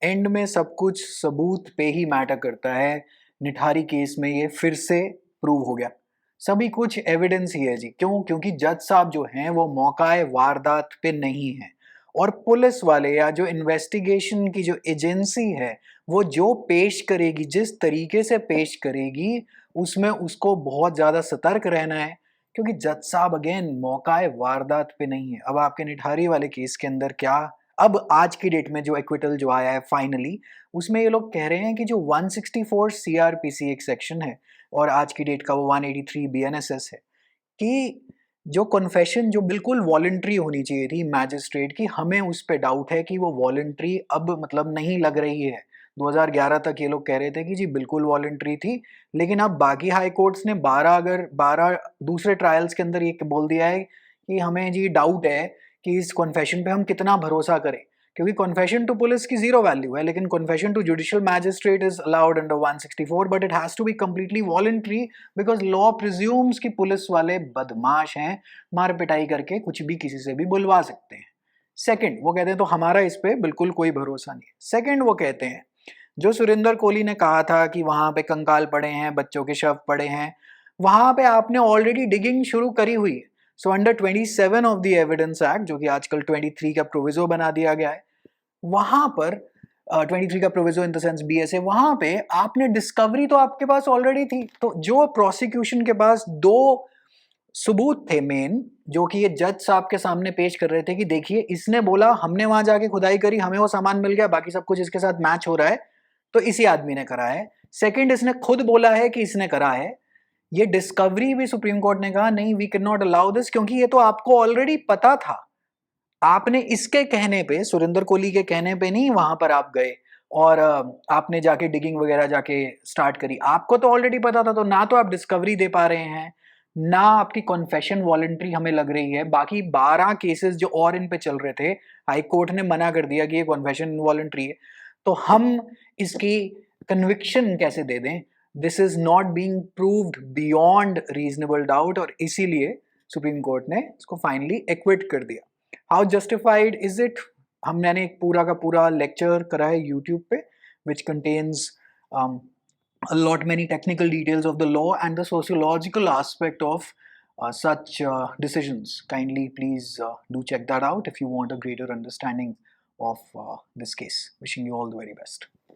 And में सब कुछ सबूत पे ही मैटर करता है। निठारी केस में ये फिर से प्रूव हो गया। सभी कुछ एविडेंस ही है जी। क्यों? क्योंकि जज साहब जो हैं वो मौकाए वारदात पे नहीं है, और पुलिस वाले या जो इन्वेस्टिगेशन की जो एजेंसी है वो जो पेश करेगी, जिस तरीके से पेश करेगी, उसमें उसको बहुत ज्यादा सतर्क रहना है, क्योंकि जज साहब अगेन मौकाए वारदात पे नहीं है। अब आपके निठारी वाले केस के अंदर क्या, अब आज की डेट में जो एक्विटल जो आया है फाइनली, उसमें ये लोग कह रहे हैं कि जो 164 सीआरपीसी एक सेक्शन है और आज की डेट का वो 183 बीएनएसएस है, कि जो कन्फेशन जो बिल्कुल वॉलंटरी होनी चाहिए थी मैजिस्ट्रेट की, हमें उस पे डाउट है कि वो वॉलंटरी अब मतलब नहीं लग रही है। 2011 तक ये लोग कह रहे थे कि जी बिल्कुल वॉलंटरी थी, लेकिन अब बाकी हाई कोर्ट्स ने 12 दूसरे ट्रायल्स के अंदर ये बोल दिया है कि हमें जी डाउट है कि इस कन्फेशन पे हम कितना भरोसा करें, क्योंकि कन्फेशन टू पुलिस की जीरो वैल्यू है, लेकिन confession to judicial magistrate is allowed under 164, but it has to be completely voluntary, because law presumes कि पुलिस वाले बदमाश हैं, मार पिटाई करके कुछ भी किसी से भी बुलवा सकते हैं। सेकंड, वो कहते हैं तो हमारा इस पे बिल्कुल कोई भरोसा नहीं है। सेकंड, वो कहते हैं जो सुरेंद्र कोहली ने कहा था कि वहां पे कंकाल पड़े हैं, बच्चों के शव पड़े हैं, वहां पे आपने ऑलरेडी डिगिंग शुरू करी हुई है। So under 27 of the evidence act, जो कि आजकल 23 का प्रोविजो बना दिया गया है, वहां पर 23 का proviso in the sense BSA, वहां पे आपने डिस्कवरी तो आपके पास ऑलरेडी थी। तो जो प्रोसिक्यूशन के पास दो सबूत थे मेन, जो कि ये जज साहब के सामने पेश कर रहे थे कि देखिए इसने बोला हमने वहां जाके खुदाई करी, हमें वो सामान मिल गया, बाकी सब कुछ इसके साथ मैच हो रहा है, तो इसी आदमी ने करा है। सेकंड, इसने खुद बोला है कि इसने करा है। ये डिस्कवरी भी सुप्रीम कोर्ट ने कहा नहीं, we can not allow this, क्योंकि ये तो आपको ऑलरेडी पता था। आपने इसके कहने पे, सुरेंद्र कोहली के कहने पे नहीं वहां पर आप गए और आपने जाके डिगिंग वगैरह जाके स्टार्ट करी। आपको तो ऑलरेडी पता था, तो ना तो आप डिस्कवरी दे पा रहे हैं, ना आपकी कॉन्फेशन वॉलंटरी हमें लग रही है। बाकी 12 केसेस जो और इन पे चल रहे थे, हाई कोर्ट ने मना कर दिया कि ये कॉन्फेशन वॉलंटरी है, तो हम इसकी कन्विक्शन कैसे दे दें? This is not being proved beyond reasonable doubt, और इसीलिए सुप्रीम कोर्ट ने इसको फाइनली एक्विट कर दिया। How justified is it? हम मैंने एक पूरा का पूरा लेक्चर करा है यूट्यूब पे, which contains a lot many technical details of the law and the sociological aspect of such decisions. Kindly please do check that out if you want a greater understanding of this case. Wishing you all the very best.